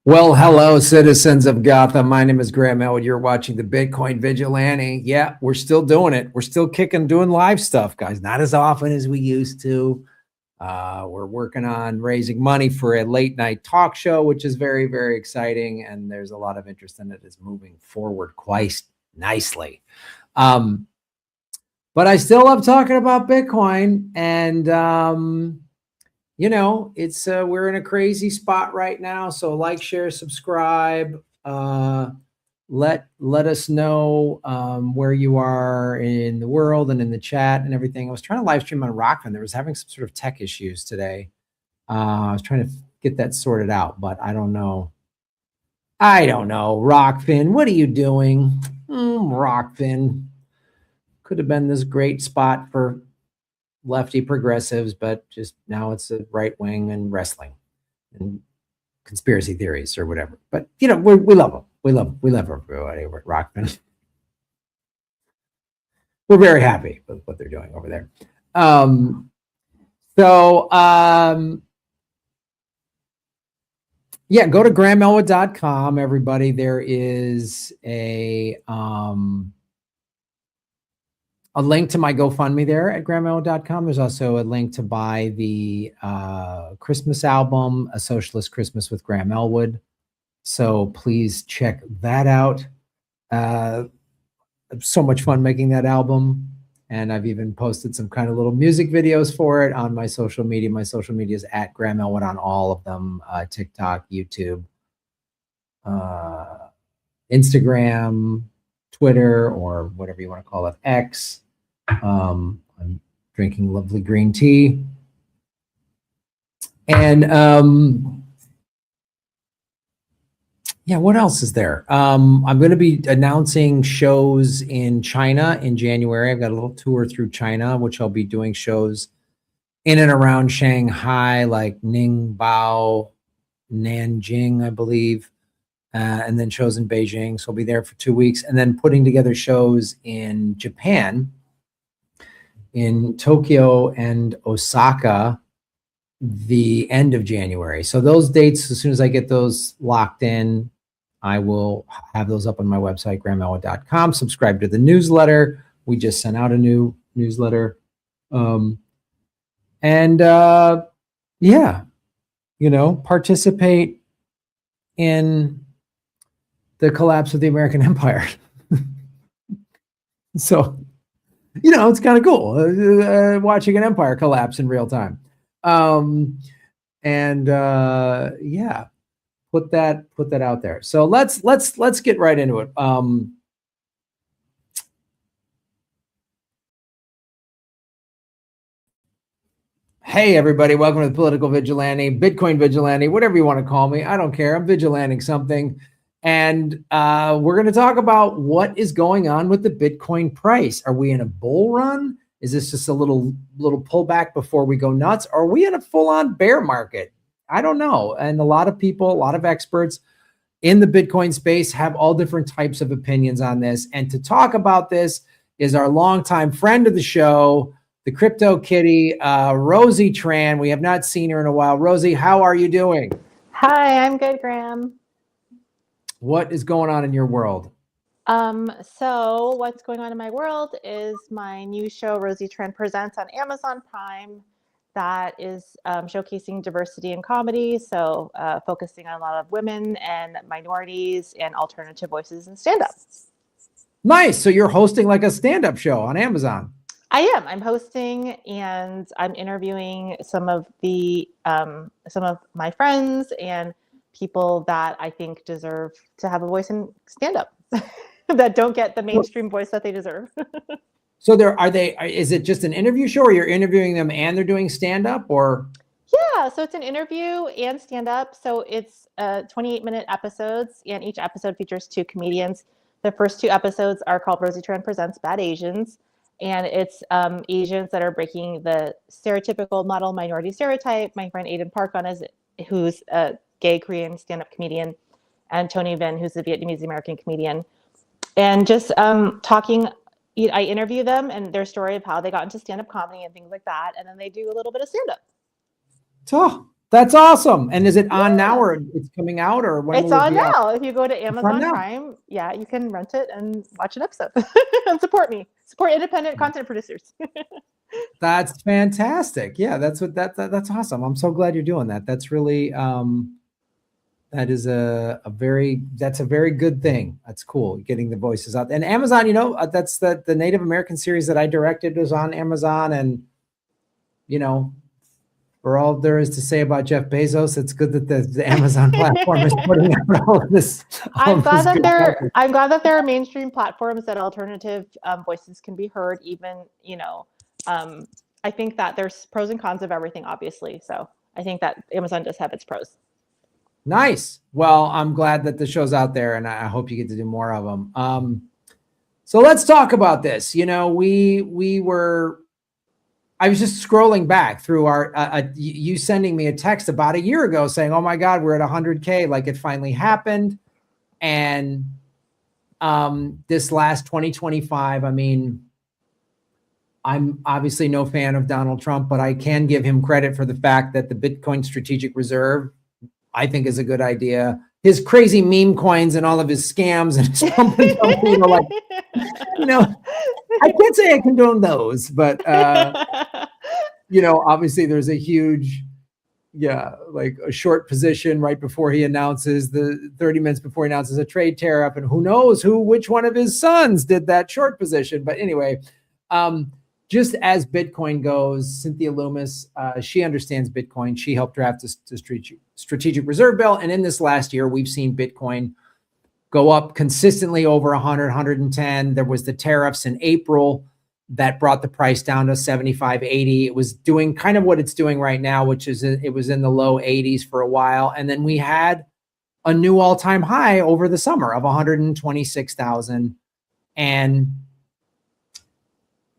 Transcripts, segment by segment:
Well, hello, citizens of Gotham. My name is Graham Elwood. You're watching the Bitcoin Vigilante. Yeah, we're still doing it. We're still doing live stuff, guys. Not as often as we used to. We're working on raising money for a late night talk show, which is very, very exciting. And there's a lot of interest in it. It's moving forward quite nicely. But I still love talking about Bitcoin. And, you know, it's we're in a crazy spot right now. So like, share, subscribe. Let us know where you are in the world and in the chat and everything. I was trying to live stream on Rockfin. There was having some sort of tech issues today. I was trying to get that sorted out, but I don't know. Rockfin, what are you doing? Rockfin could have been this great spot for lefty progressives, but just now it's a right wing and wrestling and conspiracy theories or whatever. But you know, we love them. We love everybody over at Rockfin. We're very happy with what they're doing over there. Yeah, go to grahamelwood.com, everybody. There is a link to my GoFundMe there at grahamelwood.com. There's also a link to buy the Christmas album, A Socialist Christmas with Graham Elwood. So please check that out. So much fun making that album. And I've even posted some kind of little music videos for it on my social media. My social media is at Graham Elwood on all of them. TikTok, YouTube, Instagram, Twitter, or whatever you want to call it, X. I'm drinking lovely green tea. And yeah, what else is there? I'm going to be announcing shows in China in January. I've got a little tour through China, which I'll be doing shows in and around Shanghai, like Ningbo, Nanjing, I believe, and then shows in Beijing. So I'll be there for 2 weeks, and then putting together shows in Japan, in Tokyo and Osaka, the end of January. So those dates, as soon as I get those locked in, I will have those up on my website, grahamelwood.com. Subscribe to the newsletter. We just sent out a new newsletter. Yeah, you know, participate in the collapse of the American empire. So, you know, it's kind of cool watching an empire collapse in real time. Yeah, put that out there. So let's get right into it. Hey everybody, welcome to the Political Vigilante, Bitcoin Vigilante, whatever you want to call me. I don't care. I'm vigilanting something. And we're going to talk about what is going on with the Bitcoin price. Are we in a bull run? Is this just a little pullback before we go nuts? Are we in a full-on bear market? I don't know. And a lot of people, a lot of experts in the Bitcoin space have all different types of opinions on this. And to talk about this is our longtime friend of the show, the crypto kitty, Rosie Tran. We have not seen her in a while. Rosie, how are you doing? Hi, I'm good, Graham. What is going on in your world? So what's going on in my world is my new show, Rosie Tran Presents, on Amazon Prime, that is showcasing diversity in comedy. So focusing on a lot of women and minorities and alternative voices in stand-up. Nice. So you're hosting like a stand-up show on Amazon. I am. I'm hosting and I'm interviewing some of my friends and people that I think deserve to have a voice in stand-up. That don't get the mainstream voice that they deserve. So is it just an interview show, or you're interviewing them and they're doing stand-up, or? Yeah, so it's an interview and stand-up. So it's 28-minute episodes, and each episode features 2 comedians. The first 2 episodes are called Rosie Tran Presents Bad Asians, and it's Asians that are breaking the stereotypical model minority stereotype. My friend Aiden Park who's a gay Korean stand-up comedian, and Tony Vinh, who's a Vietnamese American comedian. And just talking, I interview them and their story of how they got into stand-up comedy and things like that. And then they do a little bit of stand-up. Oh, That's awesome. And is it on now, Yeah. or it's coming out, or when It's will it on be out? now. If you go to on Amazon now. Prime, yeah, you can rent it and watch an episode and support me. Support independent content producers. That's fantastic. Yeah, that's awesome. I'm so glad you're doing that. That's really that is that's a very good thing. That's cool, getting the voices out. And Amazon, that's the Native American series that I directed was on Amazon. And you know, for all there is to say about Jeff Bezos, it's good that the Amazon platform is putting out all of this. I'm glad that there are mainstream platforms that alternative voices can be heard. Even I think that there's pros and cons of everything, obviously. So I think that Amazon does have its pros. Nice. Well, I'm glad that the show's out there, and I hope you get to do more of them. So let's talk about this. I was just scrolling back through you sending me a text about a year ago saying, "Oh my God, we're at 100K, like it finally happened." And this last 2025, I mean, I'm obviously no fan of Donald Trump, but I can give him credit for the fact that the Bitcoin Strategic Reserve, I think, is a good idea. His crazy meme coins and all of his scams and his pump and dump, I can't say I condone those, but obviously there's a huge, like a short position right before he announces 30 minutes before he announces a trade tariff, and who knows which one of his sons did that short position. But anyway, just as Bitcoin goes, Cynthia Loomis, she understands Bitcoin. She helped draft the strategic reserve bill. And in this last year, we've seen Bitcoin go up consistently over 100, 110. There was the tariffs in April that brought the price down to 75, 80. It was doing kind of what it's doing right now, which is it was in the low 80s for a while. And then we had a new all-time high over the summer of 126,000. And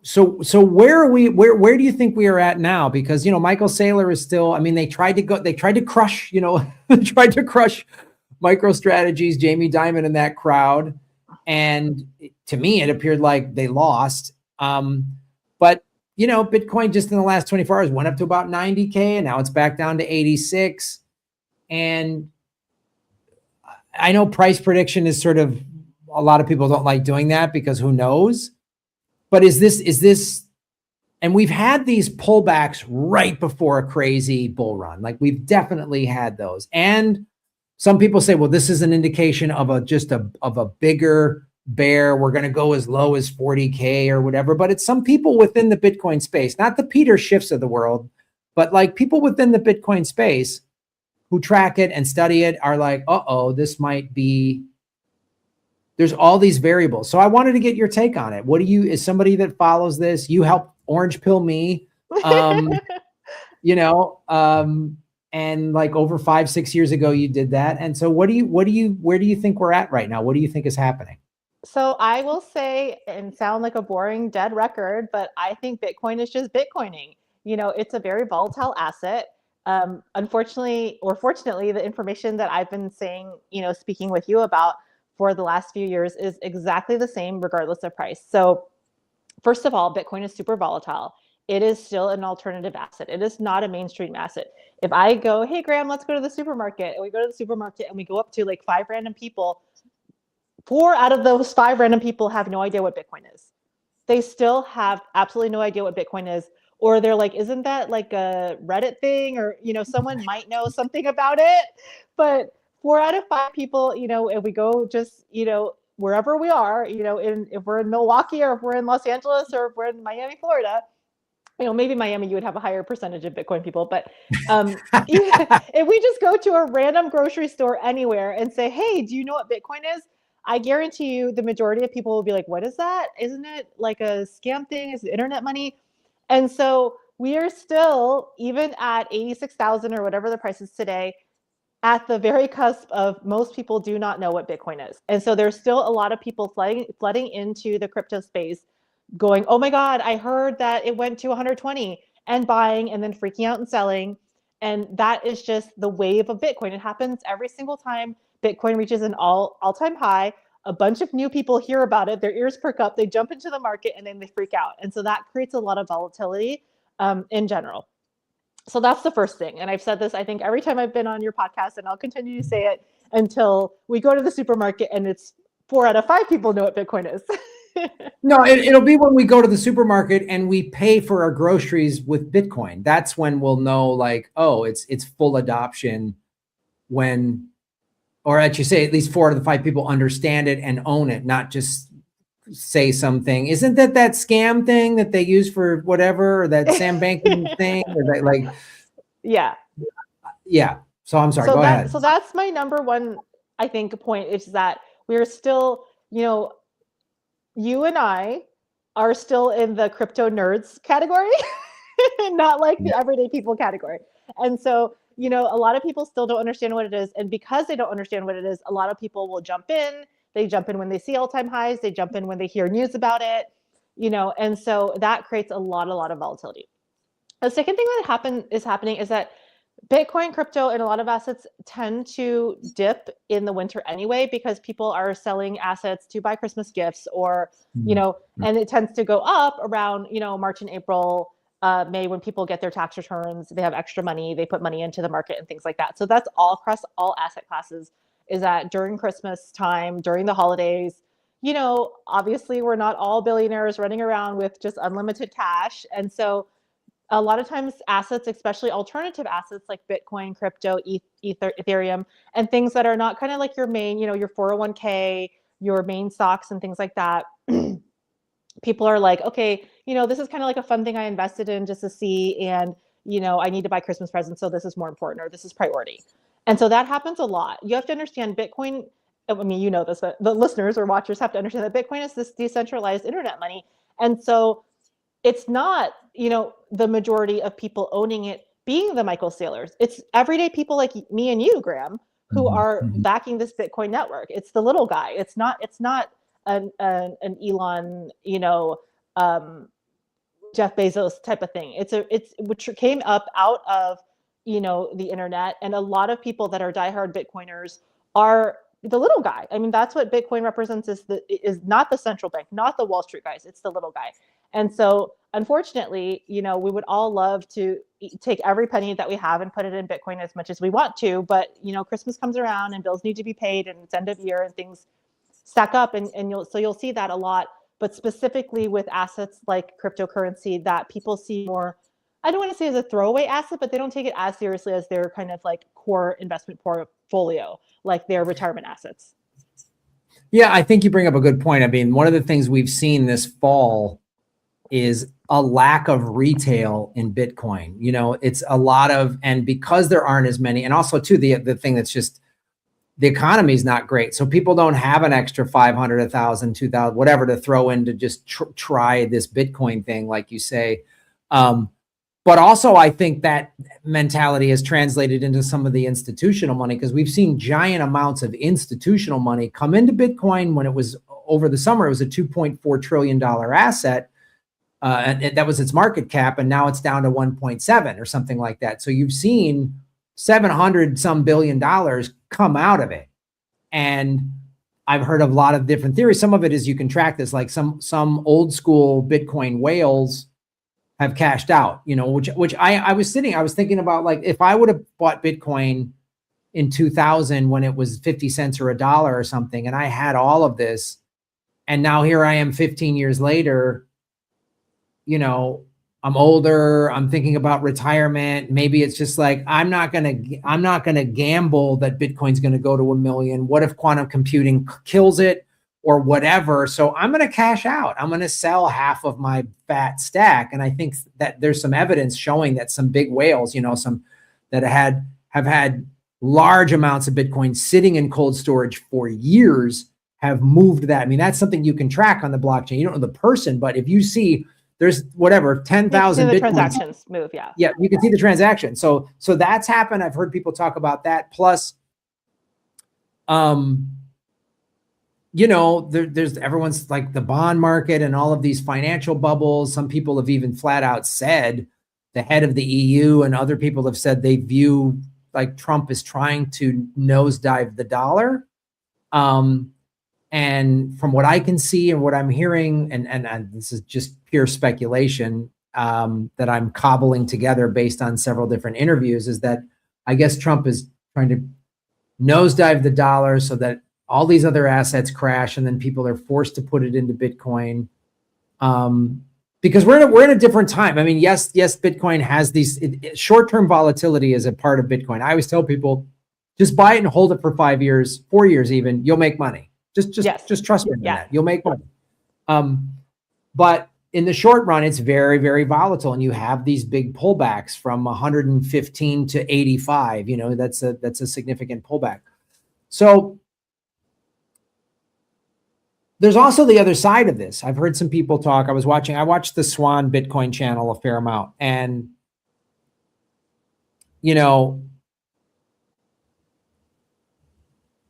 so where are we, where do you think we are at now? Because, Michael Saylor is still, I mean, they tried to crush, tried to crush MicroStrategy's Jamie Dimon and that crowd. And to me, it appeared like they lost. But Bitcoin just in the last 24 hours went up to about 90K, and now it's back down to 86. And I know price prediction is sort of, a lot of people don't like doing that because who knows? But is this, and we've had these pullbacks right before a crazy bull run. Like we've definitely had those. And some people say, well, this is an indication of a bigger bear. We're going to go as low as 40K or whatever. But it's some people within the Bitcoin space, not the Peter Schiffs of the world, but like people within the Bitcoin space who track it and study it are like, this might be, there's all these variables. So I wanted to get your take on it. As somebody that follows this, you helped orange pill me, and like over 5-6 years ago, you did that. And so where do you think we're at right now? What do you think is happening? So I will say, and sound like a boring dead record, but I think Bitcoin is just Bitcoining. It's a very volatile asset. Unfortunately, or fortunately, the information that I've been saying, speaking with you about for the last few years is exactly the same regardless of price. So first of all, Bitcoin is super volatile. It is still an alternative asset. It is not a mainstream asset. If I go, hey, Graham, let's go to the supermarket, and we go to the supermarket and we go up to like 5 random people, 4 out of those 5 random people have no idea what Bitcoin is. They still have absolutely no idea what Bitcoin is. Or they're like, isn't that like a Reddit thing? Or, someone might know something about it. But 4 out of 5 people, if we go just, wherever we are, if we're in Milwaukee or if we're in Los Angeles or if we're in Miami, Florida, maybe Miami, you would have a higher percentage of Bitcoin people. But if we just go to a random grocery store anywhere and say, hey, do you know what Bitcoin is? I guarantee you the majority of people will be like, what is that? Isn't it like a scam thing? Is it internet money? And so we are still, even at 86,000 or whatever the price is today, at the very cusp of most people do not know what Bitcoin is. And so there's still a lot of people flooding into the crypto space going, oh my God, I heard that it went to 120, and buying and then freaking out and selling. And that is just the wave of Bitcoin. It happens every single time Bitcoin reaches an all-time high. A bunch of new people hear about it, their ears perk up, they jump into the market, and then they freak out. And so that creates a lot of volatility in general. So that's the first thing. And I've said this, I think, every time I've been on your podcast, and I'll continue to say it until we go to the supermarket and it's 4 out of 5 people know what Bitcoin is. No, it'll be when we go to the supermarket and we pay for our groceries with Bitcoin. That's when we'll know, like, oh, it's full adoption when, or as you say, at least 4 out of the 5 people understand it and own it, not just say something. Isn't that scam thing that they use for whatever, or that Sam Bankman thing, or that, like, yeah. So I'm sorry, go ahead. So that's my number one, I think, point is that we're still, you and I are still in the crypto nerds category, not like the everyday people category. And so, a lot of people still don't understand what it is. And because they don't understand what it is, a lot of people will jump in. They jump in when they see all-time highs. They jump in when they hear news about it, and so that creates a lot of volatility. The second thing that is happening is that Bitcoin, crypto, and a lot of assets tend to dip in the winter anyway, because people are selling assets to buy Christmas gifts, or, and it tends to go up around, March and April, May, when people get their tax returns, they have extra money, they put money into the market and things like that. So that's all across all asset classes, is that during Christmas time, during the holidays, obviously we're not all billionaires running around with just unlimited cash. And so a lot of times assets, especially alternative assets like Bitcoin, crypto, Ethereum, and things that are not kind of like your main, your 401k, your main stocks and things like that. People are like, okay, this is kind of like a fun thing I invested in just to see, and, I need to buy Christmas presents, so this is more important, or this is priority. And so that happens a lot. You have to understand Bitcoin. I mean, this, but the listeners or watchers have to understand that Bitcoin is this decentralized internet money. And so it's not, the majority of people owning it being the Michael Saylors. It's everyday people like me and you, Graham, who are backing this Bitcoin network. It's the little guy. It's not an Elon, Jeff Bezos type of thing. It's which came up out of, the internet. And a lot of people that are diehard Bitcoiners are the little guy. I mean, that's what Bitcoin represents, is not the central bank, not the Wall Street guys. It's the little guy. And so unfortunately, we would all love to take every penny that we have and put it in Bitcoin as much as we want to. But, Christmas comes around and bills need to be paid, and it's end of year and things stack up, and you'll see that a lot. But specifically with assets like cryptocurrency, that people see more, I don't want to say as a throwaway asset, but they don't take it as seriously as their kind of like core investment portfolio, like their retirement assets. Yeah, I think you bring up a good point. I mean, one of the things we've seen this fall is a lack of retail in Bitcoin. It's a lot of, and because there aren't as many, and also too, the thing that's just, the economy is not great. So people don't have an extra 500, 1,000, 2,000, whatever to throw in to just try this Bitcoin thing, like you say. But also I think that mentality has translated into some of the institutional money, because we've seen giant amounts of institutional money come into Bitcoin. When it was over the summer, it was a $2.4 trillion asset. And that was its market cap, and now it's down to 1.7 or something like that. So you've seen 700 some billion dollars come out of it. And I've heard of a lot of different theories. Some of it is you can track this, like some old school Bitcoin whales have cashed out, which I was thinking about, like, if I would have bought Bitcoin in 2000 when it was 50 cents or $1 or something, and I had all of this, and now here I am 15 years later, I'm older, I'm thinking about retirement. Maybe it's just like, I'm not going to gamble that Bitcoin's going to go to 1 million. What if quantum computing kills it or whatever? So I'm going to cash out. I'm going to sell half of my fat stack. And I think that there's some evidence showing that some big whales, some that have had large amounts of Bitcoin sitting in cold storage for years have moved that. I mean, that's something you can track on the blockchain. You don't know the person, but if you see there's whatever 10,000 Bitcoins, transactions move, yeah, you can see the transaction. So that's happened. I've heard people talk about that. Plus, there's everyone's like the bond market and all of these financial bubbles. Some people have even flat out said, the head of the EU and other people have said they view like Trump is trying to nosedive the dollar. And from what I can see and what I'm hearing, and this is just pure speculation, that I'm cobbling together based on several different interviews is that I guess Trump is trying to nosedive the dollar so that all these other assets crash, and then people are forced to put it into Bitcoin. Because we're in a different time. I mean, yes, Bitcoin has these short-term volatility is a part of Bitcoin. I always tell people, just buy it and hold it for 5 years, 4 years even, you'll make money. Just trust me on that. You'll make money. But in the short run, it's very, very volatile, and you have these big pullbacks from 115 to 85. You know, that's a significant pullback. So there's also the other side of this. I've heard some people talk. I watched the Swan Bitcoin channel a fair amount, and you know,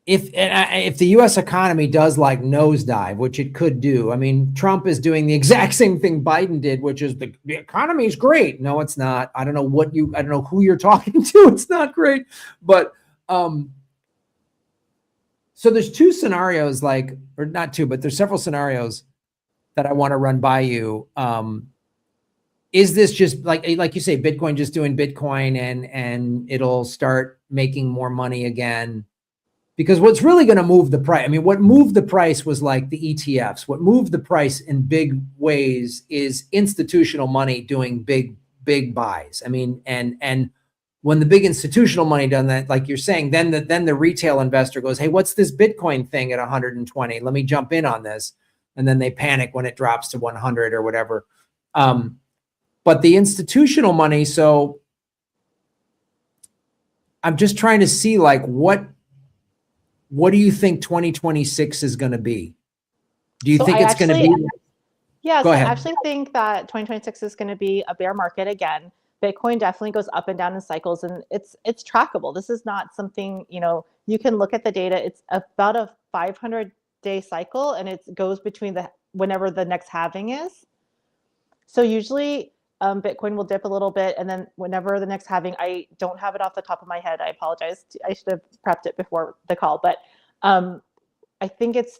if the U.S. economy does like nosedive, which it could do, I mean, Trump is doing the exact same thing Biden did, which is the economy is great. No, it's not. I don't know who you're talking to. It's not great, but so there's two scenarios, or not two, but there's several scenarios that I want to run by you. Is this just like you say, Bitcoin just doing Bitcoin and it'll start making more money again? Because what's really going to move the price, I mean, what moved the price was like the ETFs. What moved the price in big ways is institutional money doing big buys. I mean, and when the big institutional money done that, like you're saying, then the retail investor goes, hey, what's this Bitcoin thing at 120? Let me jump in on this. And then they panic when it drops to 100 or whatever. But the institutional money, so I'm just trying to see like, what do you think 2026 is going to be? Do you think it's going to be? Yeah, so I actually think that 2026 is going to be a bear market again. Bitcoin definitely goes up and down in cycles, and it's trackable. This is not something, you can look at the data. It's about a 500-day cycle, and it goes between whenever the next halving is. So usually Bitcoin will dip a little bit, and then whenever the next halving, I don't have it off the top of my head. I apologize. I should have prepped it before the call, but I think it's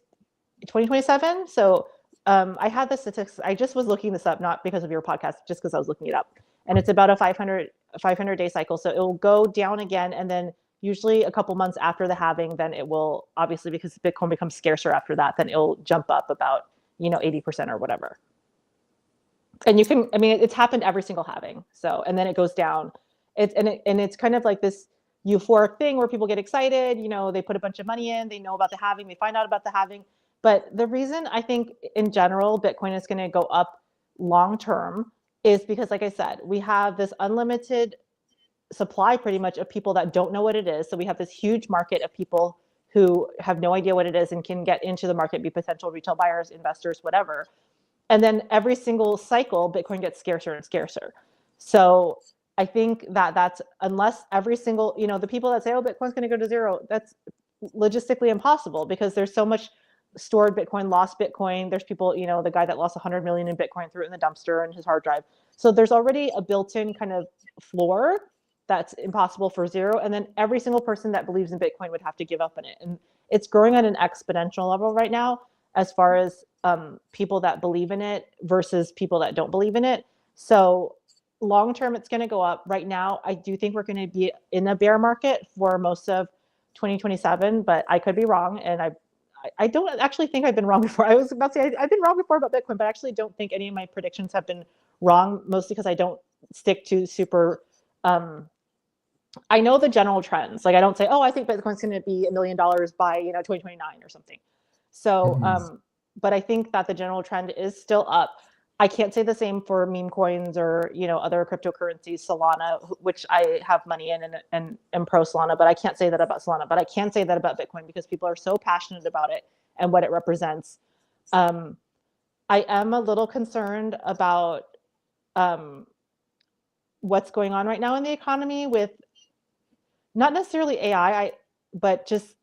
2027. So I had the statistics. I just was looking this up, not because of your podcast, just because I was looking it up. And it's about a 500-day cycle. So it will go down again, and then usually a couple months after the halving, then it will, obviously because Bitcoin becomes scarcer after that, then it'll jump up about 80% or whatever. And it's happened every single halving. So, and then it goes down. It's kind of like this euphoric thing where people get excited. They put a bunch of money in, they know about the halving, they find out about the halving. But the reason I think in general Bitcoin is going to go up long term is because, like I said, we have this unlimited supply pretty much of people that don't know what it is. So we have this huge market of people who have no idea what it is and can get into the market, be potential retail buyers, investors, whatever. And then every single cycle, Bitcoin gets scarcer and scarcer. So I think that's, unless every single, the people that say, oh, Bitcoin's going to go to zero, that's logistically impossible because there's so much stored Bitcoin, lost Bitcoin. There's people, the guy that lost 100 million in Bitcoin threw it in the dumpster and his hard drive. So there's already a built-in kind of floor that's impossible for zero. And then every single person that believes in Bitcoin would have to give up on it. And it's growing at an exponential level right now as far as people that believe in it versus people that don't believe in it. So long term, it's going to go up. Right now, I do think we're going to be in a bear market for most of 2027, but I could be wrong. And I don't actually think I've been wrong before. I was about to say I've been wrong before about Bitcoin, but I actually don't think any of my predictions have been wrong, mostly because I don't stick to super. I know the general trends. Like I don't say, oh, I think Bitcoin's going to be $1 million by 2029 or something. So, but I think that the general trend is still up. I can't say the same for meme coins or other cryptocurrencies, Solana, which I have money in and am pro Solana, but I can't say that about Solana. But I can say that about Bitcoin because people are so passionate about it and what it represents. I am a little concerned about what's going on right now in the economy with not necessarily AI, but just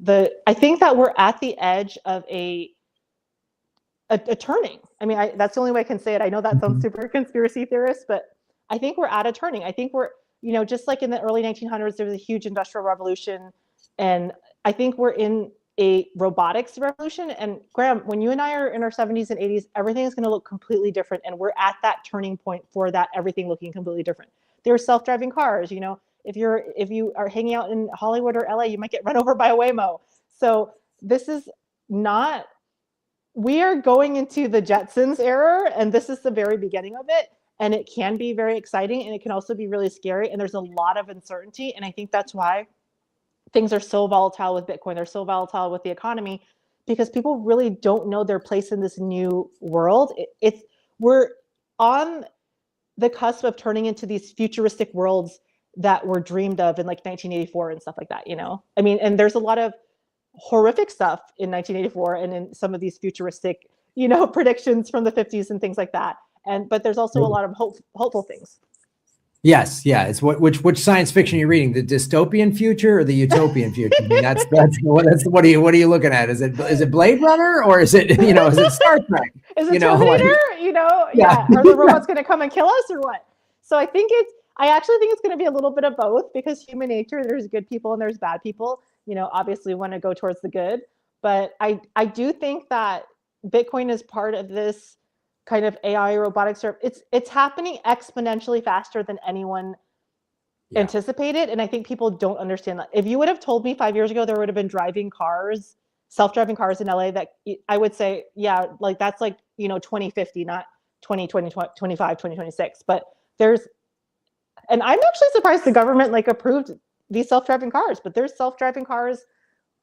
I think that we're at the edge of a turning. I mean, that's the only way I can say it. I know that sounds super conspiracy theorist, but I think we're at a turning. I think we're, just like in the early 1900s, there was a huge industrial revolution. And I think we're in a robotics revolution. And Graham, when you and I are in our 70s and 80s, everything is going to look completely different. And we're at that turning point for that, everything looking completely different. There are self-driving cars, you know, if you are hanging out in Hollywood or LA, you might get run over by a Waymo. So this is not, we are going into the Jetsons era, and this is the very beginning of it. And it can be very exciting, and it can also be really scary. And there's a lot of uncertainty. And I think that's why things are so volatile with Bitcoin. They're so volatile with the economy, because people really don't know their place in this new world. We're on the cusp of turning into these futuristic worlds that were dreamed of in like 1984 and stuff like that, you know? I mean, and there's a lot of horrific stuff in 1984 and in some of these futuristic, you know, predictions from the 50s and things like that. But there's also a lot of hopeful things. Yes, yeah. It's which science fiction you're reading? The dystopian future or the utopian future? I mean, that's what are you looking at? Is it Blade Runner, or is it, you know, is it Star Trek? Is it Terminator? You know, yeah. Are the robots going to come and kill us or what? So I actually think it's going to be a little bit of both, because human nature, there's good people and there's bad people. You know, obviously want to go towards the good, but I do think that Bitcoin is part of this kind of AI robotics. It's happening exponentially faster than anyone anticipated, and I think people don't understand that. If you would have told me 5 years ago there would have been self-driving cars in LA, that I would say, yeah, like that's like, you know, 2050, not 2020, 25, 2026. But and I'm actually surprised the government like approved these self-driving cars, but there's self-driving cars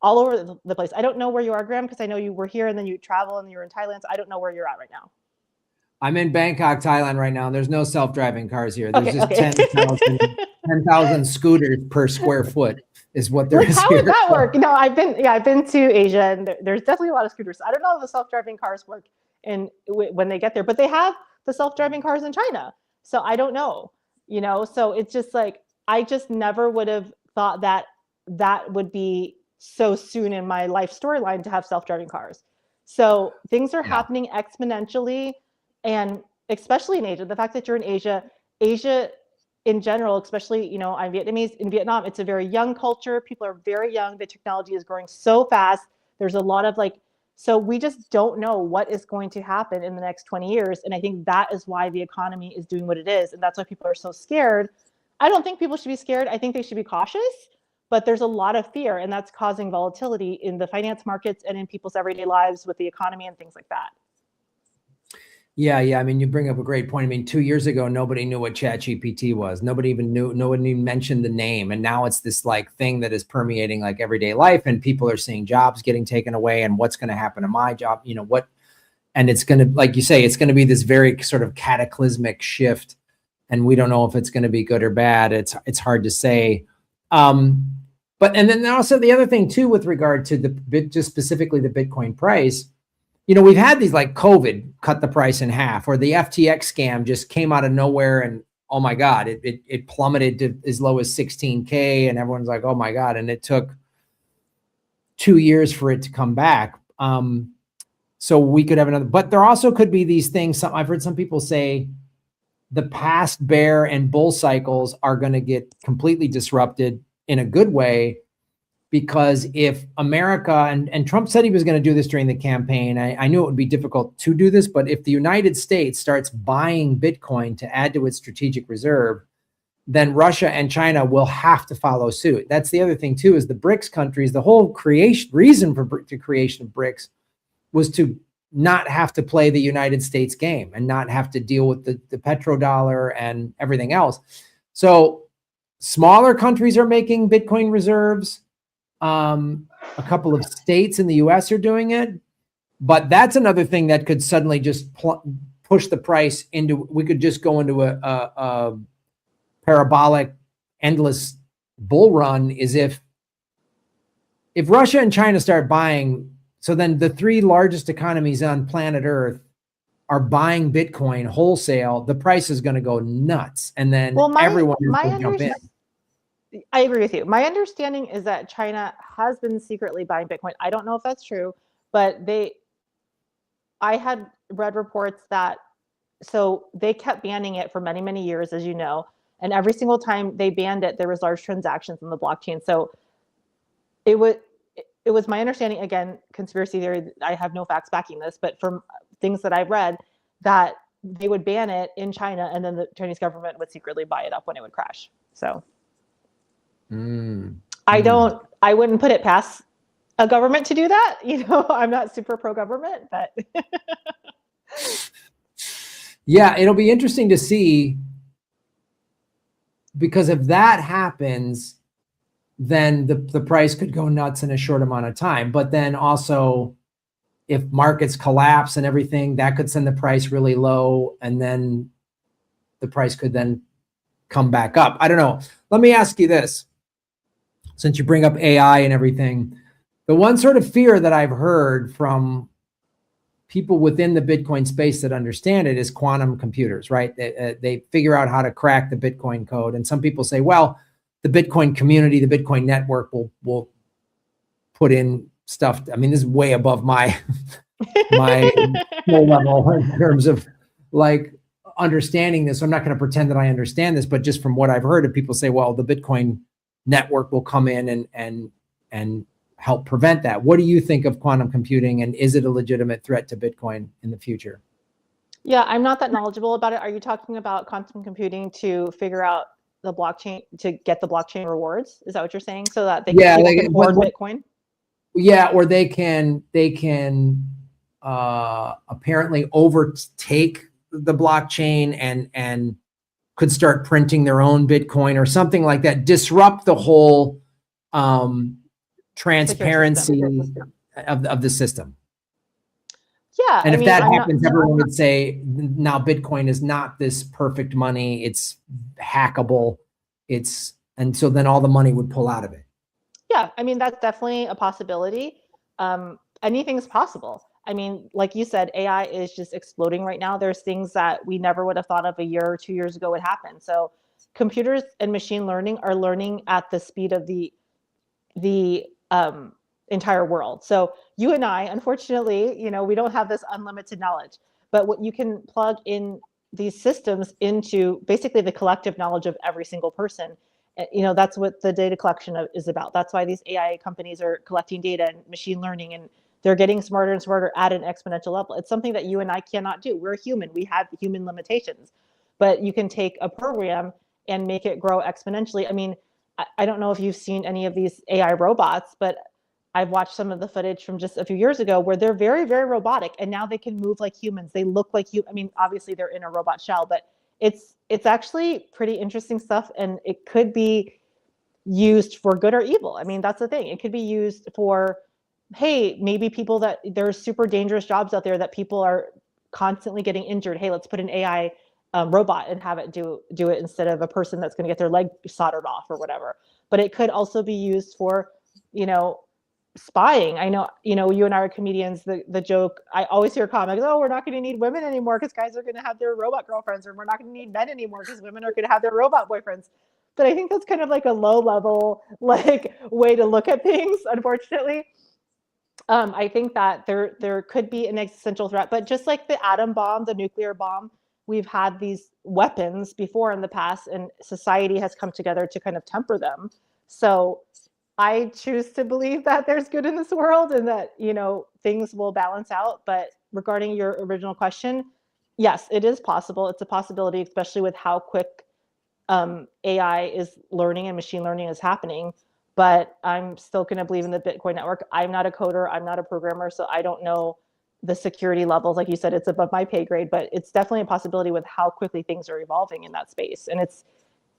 all over the place. I don't know where you are, Graham, because I know you were here and then you travel and you're in Thailand. So I don't know where you're at right now. I'm in Bangkok, Thailand right now. And there's no self-driving cars here. There's just 10,000 scooters per square foot is what there is How here. would that work? No, I've been to Asia, and there's definitely a lot of scooters. I don't know how the self-driving cars work when they get there, but they have the self-driving cars in China. So I don't know, you know, so it's just like, I just never would have thought that would be so soon in my life storyline to have self-driving cars. So things are happening exponentially, and especially in Asia. The fact that you're in Asia in general, especially, you know, I'm Vietnamese. In Vietnam, it's a very young culture. People are very young. The technology is growing so fast. There's a lot of so we just don't know what is going to happen in the next 20 years. And I think that is why the economy is doing what it is. And that's why people are so scared. I don't think people should be scared. I think they should be cautious, but there's a lot of fear, and that's causing volatility in the finance markets and in people's everyday lives with the economy and things like that. Yeah. I mean, you bring up a great point. I mean, 2 years ago, nobody knew what ChatGPT was. Nobody even mentioned the name. And now it's this like thing that is permeating like everyday life, and people are seeing jobs getting taken away, and what's going to happen to my job, you know, and it's going to, like you say, it's going to be this very sort of cataclysmic shift, and we don't know if it's going to be good or bad. It's hard to say. But, and then also the other thing too, with regard to just specifically the Bitcoin price, you know, we've had these like COVID cut the price in half, or the FTX scam just came out of nowhere, and oh my God, it plummeted to as low as 16K, and everyone's like, oh my God. And it took 2 years for it to come back. So we could have another, but there also could be these things. I've heard some people say the past bear and bull cycles are going to get completely disrupted in a good way, because if America, and Trump said he was going to do this during the campaign, I knew it would be difficult to do this, but if the United States starts buying Bitcoin to add to its strategic reserve, then Russia and China will have to follow suit. That's the other thing too, is the BRICS countries, the whole reason for the creation of BRICS was to not have to play the United States game and not have to deal with the petrodollar and everything else. So smaller countries are making Bitcoin reserves. A couple of states in the US are doing it, but that's another thing that could suddenly just push the price into, we could just go into a parabolic, endless bull run, is if Russia and China start buying, so then the three largest economies on planet Earth are buying Bitcoin wholesale, the price is going to go nuts. And then everyone is going to jump in. I agree with you. My understanding is that China has been secretly buying Bitcoin. I don't know if that's true, but I had read reports that, so they kept banning it for many, many years, as you know, and every single time they banned it, there was large transactions on the blockchain. So it was my understanding, again, conspiracy theory, I have no facts backing this, but from things that I've read, that they would ban it in China and then the Chinese government would secretly buy it up when it would crash. So I wouldn't put it past a government to do that. I'm not super pro-government, but. Yeah, it'll be interesting to see, because if that happens, then the price could go nuts in a short amount of time. But then also, if markets collapse and everything, that could send the price really low, and then the price could then come back up. I don't know. Let me ask you this. Since you bring up AI and everything, the one sort of fear that I've heard from people within the Bitcoin space that understand it is quantum computers, right? They figure out how to crack the Bitcoin code. And some people say, well, the Bitcoin community, the Bitcoin network will put in stuff. I mean, this is way above my level in terms of like understanding this. I'm not going to pretend that I understand this, but just from what I've heard of people say, well, the Bitcoin network will come in and help prevent that. What do you think of quantum computing, and is it a legitimate threat to Bitcoin in the future? Yeah, I'm not that knowledgeable about it. Are you talking about quantum computing to figure out the blockchain, to get the blockchain rewards? Is that what you're saying? So that people can hoard Bitcoin? Yeah, or they can apparently overtake the blockchain and could start printing their own Bitcoin or something like that, disrupt the whole transparency of the system. Yeah. And if that happens, everyone would say now Bitcoin is not this perfect money, it's hackable. And so then all the money would pull out of it. Yeah, I mean, that's definitely a possibility. Anything's possible. I mean, like you said, AI is just exploding right now. There's things that we never would have thought of a year or 2 years ago would happen. So computers and machine learning are learning at the speed of the entire world. So you and I, unfortunately, we don't have this unlimited knowledge, but what you can plug in these systems into basically the collective knowledge of every single person. That's what the data collection is about. That's why these AI companies are collecting data and machine learning, and they're getting smarter and smarter at an exponential level. It's something that you and I cannot do. We're human. We have human limitations, but you can take a program and make it grow exponentially. I mean, I don't know if you've seen any of these AI robots, but I've watched some of the footage from just a few years ago where they're very, very robotic, and now they can move like humans. They look like you. I mean, obviously they're in a robot shell, but it's actually pretty interesting stuff, and it could be used for good or evil. I mean, that's the thing. It could be used for, hey, maybe people that there's super dangerous jobs out there that people are constantly getting injured. Hey, let's put an AI robot and have it do it instead of a person that's going to get their leg soldered off or whatever. But it could also be used for, spying. I know, you and I are comedians. The joke, I always hear comments, oh, we're not going to need women anymore because guys are going to have their robot girlfriends, or we're not going to need men anymore because women are going to have their robot boyfriends. But I think that's kind of like a low level, way to look at things, unfortunately. I think that there could be an existential threat, but just like the atom bomb, the nuclear bomb, we've had these weapons before in the past, and society has come together to kind of temper them. So I choose to believe that there's good in this world and that, things will balance out. But regarding your original question, yes, it is possible. It's a possibility, especially with how quick AI is learning and machine learning is happening. But I'm still going to believe in the Bitcoin network. I'm not a coder. I'm not a programmer. So I don't know the security levels. Like you said, it's above my pay grade, but it's definitely a possibility with how quickly things are evolving in that space. And it's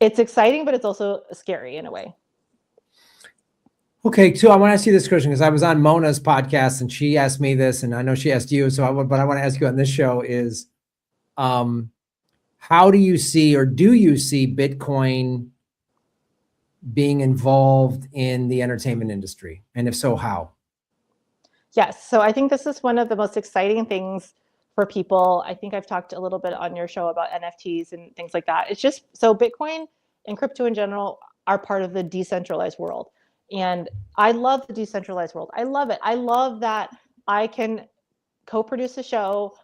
exciting, but it's also scary in a way. Okay, so I want to ask you this question because I was on Mona's podcast and she asked me this, and I know she asked you. But I want to ask you on this show is, how do you see, or do you see Bitcoin being involved in the entertainment industry? And if so, how? Yes. So I think this is one of the most exciting things for people. I think I've talked a little bit on your show about NFTs and things like that. It's just, so Bitcoin and crypto in general are part of the decentralized world. And I love the decentralized world. I love it. I love that I can co-produce a show,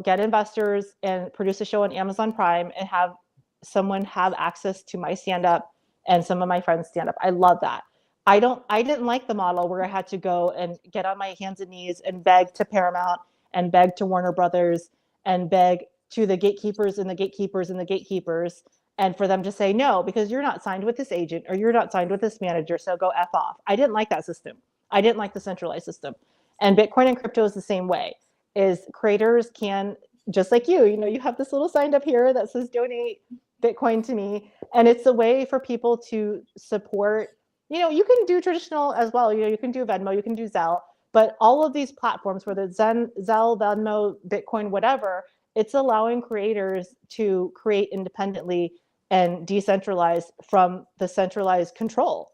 get investors and produce a show on Amazon Prime and have someone have access to my stand-up and some of my friends' stand-up. I love that. I didn't like the model where I had to go and get on my hands and knees and beg to Paramount and beg to Warner Brothers and beg to the gatekeepers and the gatekeepers and the gatekeepers, and for them to say no because you're not signed with this agent or you're not signed with this manager, so go F off. I didn't like that system. I didn't like the centralized system. And Bitcoin and crypto is the same way. Is creators can, just like you have this little sign up here that says donate Bitcoin to me, and it's a way for people to support. You can do traditional as well. You can do Venmo, you can do Zelle, but all of these platforms, whether it's Zelle, Venmo, Bitcoin, whatever, it's allowing creators to create independently and decentralized from the centralized control.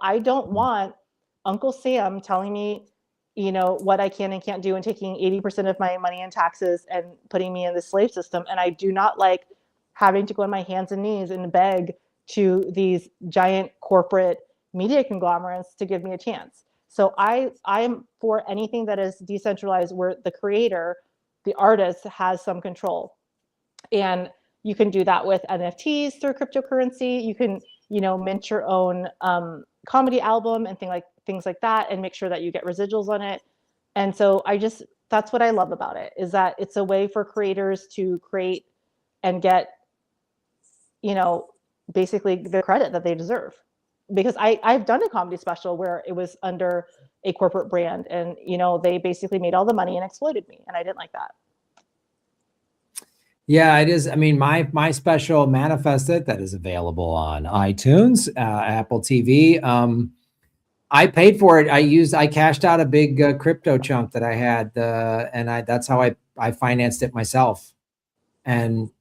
I don't want Uncle Sam telling me, what I can and can't do and taking 80% of my money in taxes and putting me in the slave system. And I do not like having to go on my hands and knees and beg to these giant corporate media conglomerates to give me a chance. So I'm for anything that is decentralized where the creator, the artist, has some control. And you can do that with NFTs through cryptocurrency. You can, mint your own comedy album and things like that, and make sure that you get residuals on it. And so that's what I love about it, is that it's a way for creators to create and get, basically the credit that they deserve. Because I've done a comedy special where it was under a corporate brand, and they basically made all the money and exploited me, and I didn't like that. Yeah, it is. I mean, my special Manifested that is available on iTunes, Apple TV. I paid for it. I cashed out a big crypto chunk that I had, and that's how I financed it myself. And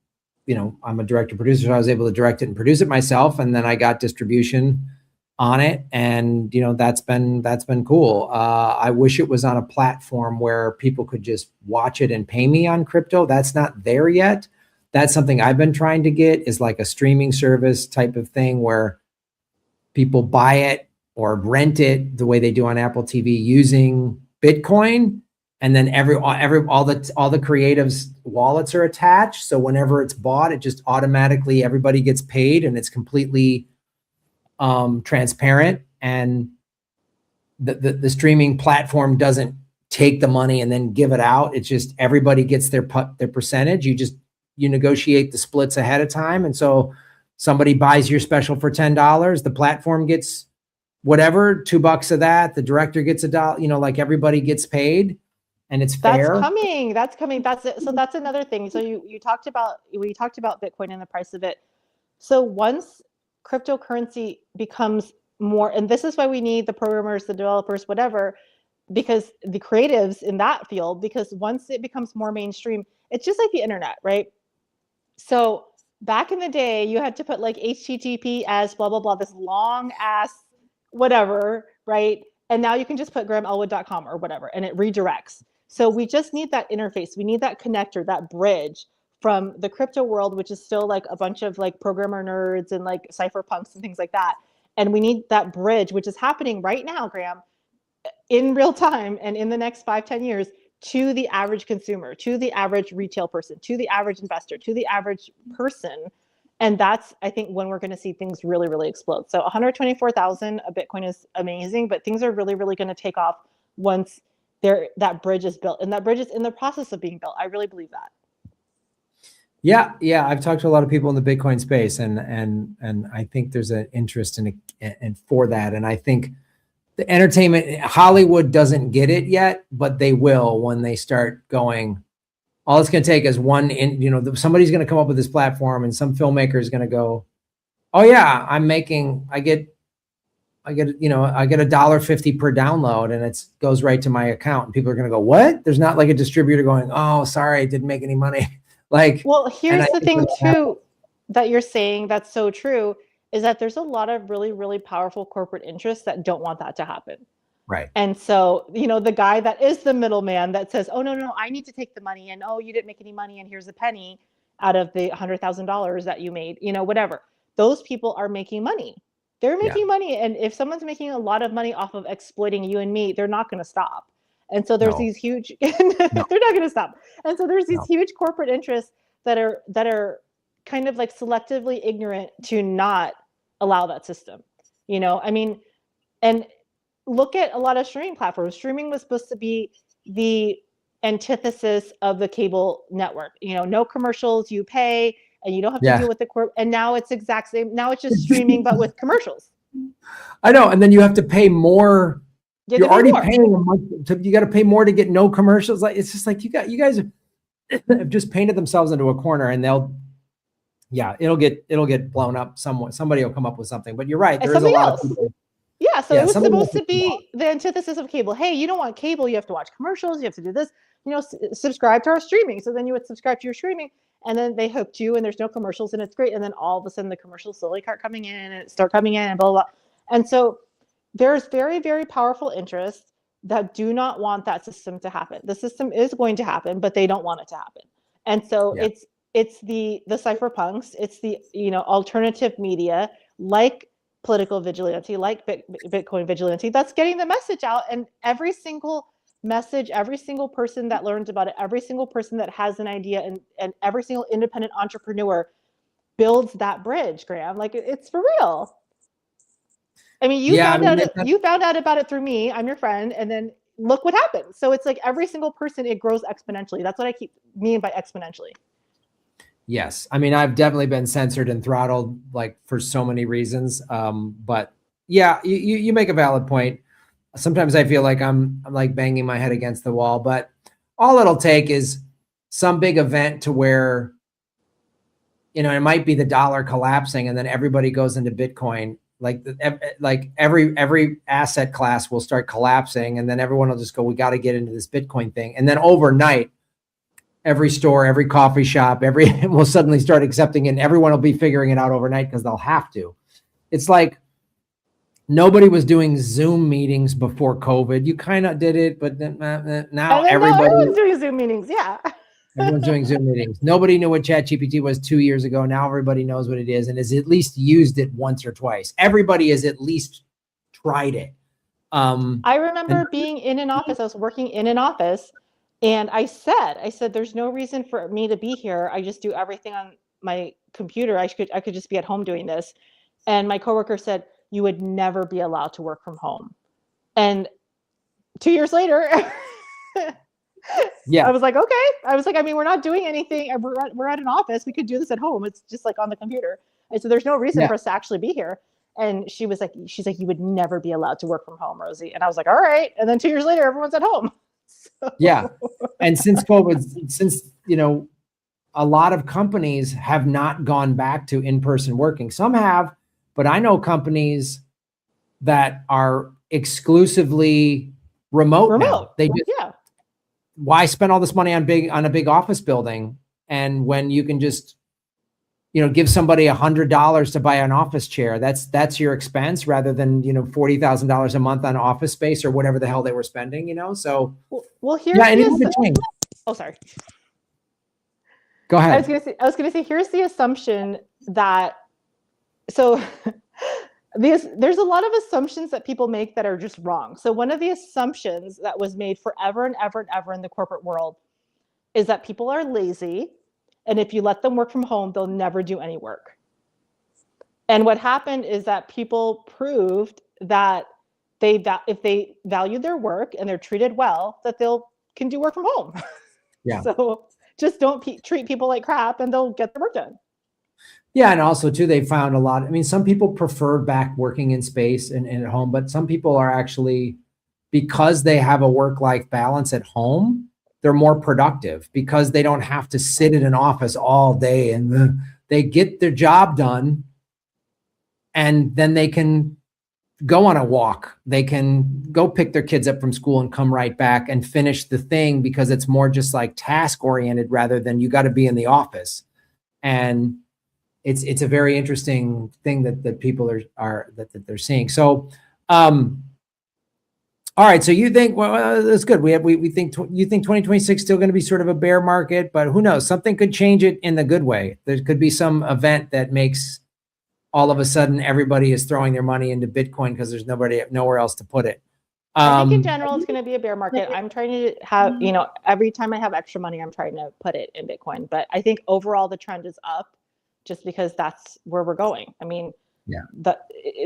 I'm a director producer, so I was able to direct it and produce it myself, and then I got distribution on it, and that's been cool. I wish it was on a platform where people could just watch it and pay me on crypto. That's not there yet. That's something I've been trying to get, is like a streaming service type of thing where people buy it or rent it the way they do on Apple TV using Bitcoin, and then all the creatives' wallets are attached. So whenever it's bought, it just automatically, everybody gets paid, and it's completely transparent, and the streaming platform doesn't take the money and then give it out. It's just everybody gets their percentage. You negotiate the splits ahead of time, and so somebody buys your special for $10, the platform gets whatever, $2 of that, the director gets $1, like everybody gets paid, and it's fair. That's coming. So that's another thing. So we talked about Bitcoin and the price of it. So once cryptocurrency becomes more, and this is why we need the programmers, the developers, whatever, because the creatives in that field, because once it becomes more mainstream, it's just like the internet, right? So back in the day, you had to put like HTTPS, blah, blah, blah, this long ass whatever, right? And now you can just put grahamelwood.com or whatever, and it redirects. So we just need that interface. We need that connector, that bridge from the crypto world, which is still like a bunch of like programmer nerds and like cypherpunks and things like that. And we need that bridge, which is happening right now, Graham, in real time and in the next 5-10 years, to the average consumer, to the average retail person, to the average investor, to the average person. And that's, I think, when we're going to see things really, really explode. So 124,000 a Bitcoin is amazing, but things are really, really going to take off once that bridge is built. And that bridge is in the process of being built. I really believe that. Yeah. I've talked to a lot of people in the Bitcoin space, and I think there's an interest in for that. And I think the entertainment, Hollywood doesn't get it yet, but they will when they start going. All it's going to take is somebody's going to come up with this platform, and some filmmaker is going to go, oh yeah, I get $1.50 per download, and it goes right to my account. And people are going to go, what? There's not like a distributor going, oh, sorry, I didn't make any money. Well, here's the thing too, that you're saying that's so true, is that there's a lot of really, really powerful corporate interests that don't want that to happen. Right. And so, the guy that is the middleman that says, oh, no, I need to take the money, and oh, you didn't make any money, and here's a penny out of the $100,000 that you made, whatever. Those people are making money. They're making money. And if someone's making a lot of money off of exploiting you and me, they're not going to stop. And so there's these huge, they're not going to stop. And so there's these huge corporate interests that are kind of like selectively ignorant to not allow that system. I mean, And look at a lot of streaming platforms. Streaming was supposed to be the antithesis of the cable network. No commercials, you pay, and you don't have to deal with the and now it's exact same. Now it's just streaming, but with commercials. I know. And then you have to pay more. You're already paying a month. You got to pay more to get no commercials. Like, it's just like you guys have just painted themselves into a corner, and it'll get blown up somewhere. Somebody will come up with something, but you're right. There is a lot of people. Yeah, so it was supposed to be the antithesis of cable. Hey, you don't want cable, you have to watch commercials, you have to do this, subscribe to our streaming. So then you would subscribe to your streaming, and then they hooked you, and there's no commercials, and it's great. And then all of a sudden the commercials slowly start coming in, and blah, blah, blah. And so there's very, very powerful interests that do not want that system to happen. The system is going to happen, but they don't want it to happen. And so it's the cypherpunks, it's the alternative media, like political vigilante, like Bitcoin vigilante, that's getting the message out. And every single message, every single person that learns about it, every single person that has an idea, and every single independent entrepreneur builds that bridge, Graham. Like, it's for real. I mean, you found out about it through me. I'm your friend. And then look what happened. So it's like every single person, it grows exponentially. That's what I mean by exponentially. Yes. I mean, I've definitely been censored and throttled, like, for so many reasons. But yeah, you make a valid point. Sometimes I feel like I'm like banging my head against the wall, but all it'll take is some big event to where, it might be the dollar collapsing, and then everybody goes into Bitcoin. Like every asset class will start collapsing, and then everyone will just go, we got to get into this Bitcoin thing. And then overnight, every store, every coffee shop, will suddenly start accepting it, and everyone will be figuring it out overnight because they'll have to. It's like nobody was doing Zoom meetings before COVID. You kind of did it, but then, now everyone's doing Zoom meetings. Yeah. Everyone's doing Zoom meetings. Nobody knew what ChatGPT was 2 years ago. Now everybody knows what it is and has at least used it once or twice. Everybody has at least tried it. I remember being in an office. I was working in an office, and I said, there's no reason for me to be here. I just do everything on my computer. I could just be at home doing this. And my coworker said, you would never be allowed to work from home. And 2 years later, I was like, okay. I was like, I mean, we're not doing anything. We're at an office. We could do this at home. It's just like on the computer. And so there's no reason for us to actually be here. And she's like, you would never be allowed to work from home, Rosie. And I was like, all right. And then 2 years later, everyone's at home. So. Yeah. And since COVID, a lot of companies have not gone back to in-person working. Some have, but I know companies that are exclusively remote. Now. They just, why spend all this money on a big office building? And when you can just, give somebody $100 to buy an office chair, that's your expense, rather than, $40,000 a month on office space or whatever the hell they were spending, So, well, here's Oh, sorry. Go ahead. I was gonna say, here's the assumption that, so there's a lot of assumptions that people make that are just wrong. So one of the assumptions that was made forever and ever and ever in the corporate world is that people are lazy, and if you let them work from home, they'll never do any work. And what happened is that people proved that if they value their work and they're treated well, that can do work from home. Yeah. So just don't treat people like crap, and they'll get their work done. Yeah. And also too, they found a lot. I mean, some people prefer back working in space and at home, but some people are actually, because they have a work-life balance at home, they're more productive because they don't have to sit in an office all day, and they get their job done, and then they can go on a walk. They can go pick their kids up from school and come right back and finish the thing, because it's more just like task oriented rather than you got to be in the office. And it's a very interesting thing that people are that they're seeing. So, all right. So you think, well, that's good. We think you think 2026 still going to be sort of a bear market, but who knows? Something could change it in the good way. There could be some event that makes all of a sudden everybody is throwing their money into Bitcoin because there's nowhere else to put it. I think in general, it's going to be a bear market. I'm trying to have, every time I have extra money, I'm trying to put it in Bitcoin. But I think overall the trend is up, just because that's where we're going. I mean, the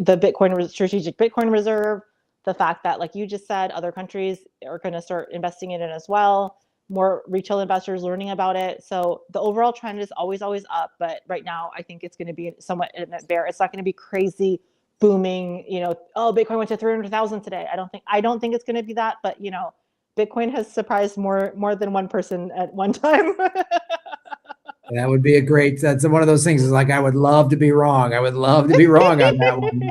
Bitcoin strategic Bitcoin reserve, the fact that, like you just said, other countries are going to start investing in it as well. More retail investors learning about it. So the overall trend is always up. But right now, I think it's going to be somewhat in a bear. It's not going to be crazy booming. Oh, Bitcoin went to 300,000 today. I don't think it's going to be that. But Bitcoin has surprised more than one person at one time. That would be that's one of those things. Is like, I would love to be wrong. I would love to be wrong on that one.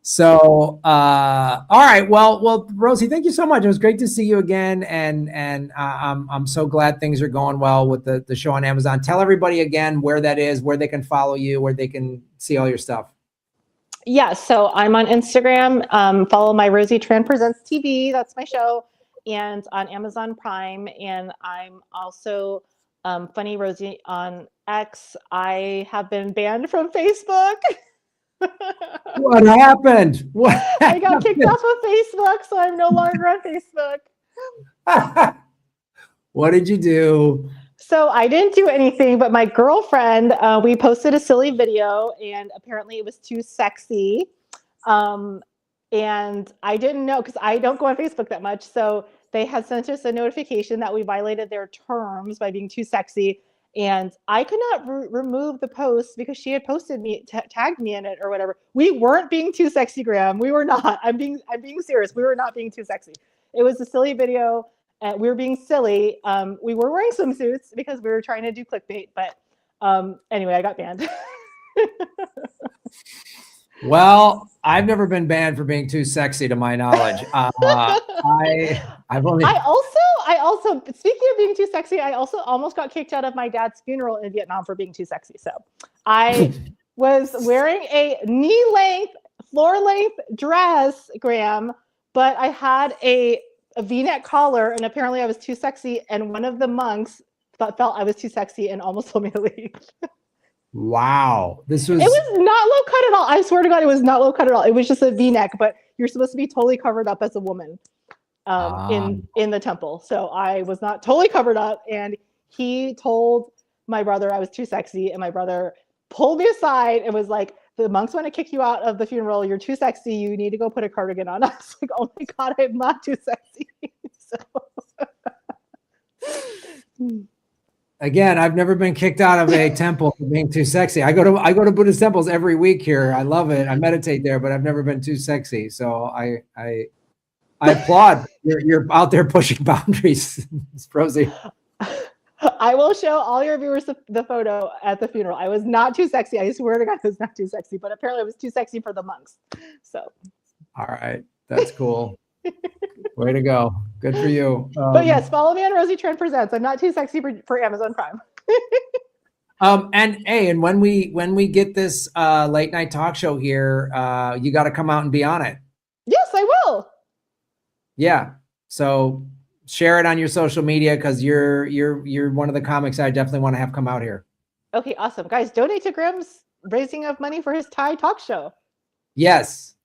So, all right. Well, Rosie, thank you so much. It was great to see you again. And I'm so glad things are going well with the show on Amazon. Tell everybody again where that is, where they can follow you, where they can see all your stuff. Yeah. So I'm on Instagram. Follow my Rosie Tran Presents TV. That's my show. And on Amazon Prime. And I'm also Funny Rosie on X. I have been banned from Facebook. What happened? I got kicked off of Facebook, so I'm no longer on Facebook. What did you do? So I didn't do anything, but my girlfriend, we posted a silly video, and apparently it was too sexy. And I didn't know, because I don't go on Facebook that much. So they had sent us a notification that we violated their terms by being too sexy. And I could not remove the post because she had posted me, tagged me in it or whatever. We weren't being too sexy, Graham. We were not. I'm being serious. We were not being too sexy. It was a silly video. We were being silly. We were wearing swimsuits because we were trying to do clickbait. But anyway, I got banned. Well, I've never been banned for being too sexy, to my knowledge. I also, speaking of being too sexy, I also almost got kicked out of my dad's funeral in Vietnam for being too sexy. So I was wearing a knee-length, floor-length dress, Graham, but I had a V-neck collar, and apparently I was too sexy. And one of the monks felt I was too sexy and almost told me to leave. Wow. It was not low cut at all. I swear to God, it was not low cut at all. It was just a V-neck, but you're supposed to be totally covered up as a woman in the temple. So I was not totally covered up, and he told my brother I was too sexy, and my brother pulled me aside and was like, the monks want to kick you out of the funeral. You're too sexy. You need to go put a cardigan on. I was like, oh my God, I'm not too sexy. Again, I've never been kicked out of a temple for being too sexy. I go to Buddhist temples every week here. I love it. I meditate there, but I've never been too sexy. So I applaud. You're out there pushing boundaries, Rosie. I will show all your viewers the photo at the funeral. I was not too sexy. I swear to God, I was not too sexy, but apparently I was too sexy for the monks. So. All right. That's cool. Way to go. Good for you. But yes, follow me on Rosie Tran Presents. I'm not too sexy for Amazon Prime. And when we get this late night talk show here, you got to come out and be on it. Yes, I will. Yeah. So share it on your social media, because you're one of the comics I definitely want to have come out here. Okay, awesome. Guys, donate to Graham's raising of money for his Thai talk show. Yes.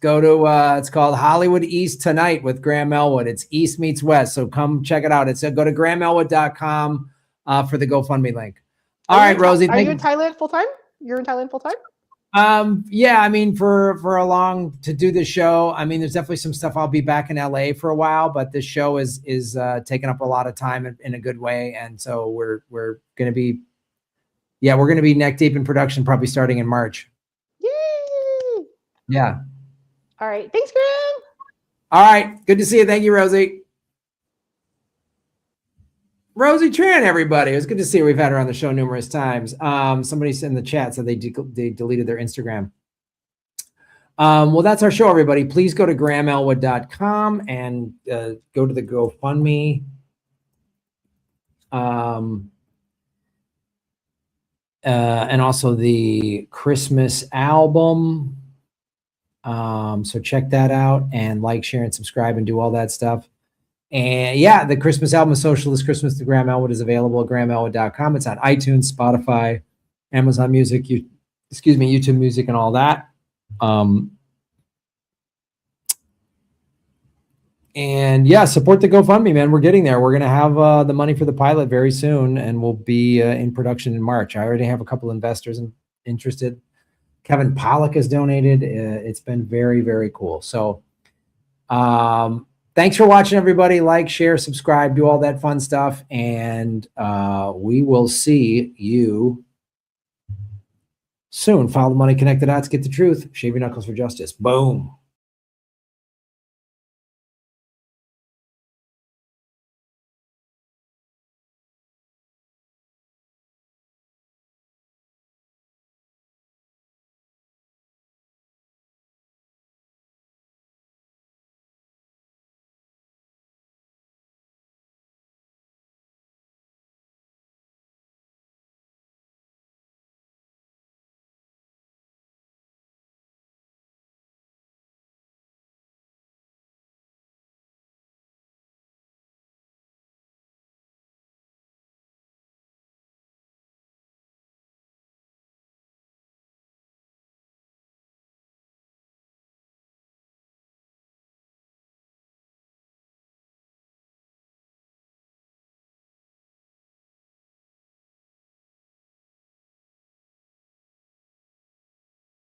Go to it's called Hollywood East Tonight with Graham Elwood. It's East meets West. So come check it out. Go to grahamelwood.com for the GoFundMe link. All right, Rosie. Are you in Thailand full time? You're in Thailand full time? Yeah, I mean, to do this show, I mean, there's definitely some stuff. I'll be back in LA for a while, but this show is taking up a lot of time in a good way. And so we're going to be neck deep in production, probably starting in March. Yay! Yeah. All right. Thanks, Graham. All right. Good to see you. Thank you, Rosie. Rosie Tran, everybody. It was good to see her. We've had her on the show numerous times. Somebody in the chat said they deleted their Instagram. Well, that's our show, everybody. Please go to grahamelwood.com and go to the GoFundMe. And also the Christmas album. So check that out and like, share, and subscribe and do all that stuff. And yeah, the Christmas album, Socialist Christmas to Graham Elwood, is available at grahamelwood.com. It's on iTunes, Spotify, Amazon Music, YouTube Music, and all that. And yeah, support the GoFundMe, man. We're getting there. We're going to have the money for the pilot very soon, and we'll be in production in March. I already have a couple investors interested. Kevin Pollock has donated. It's been very, very cool. So thanks for watching, everybody. Like, share, subscribe, do all that fun stuff. And we will see you soon. Follow the money, connect the dots, get the truth, shave your knuckles for justice. Boom.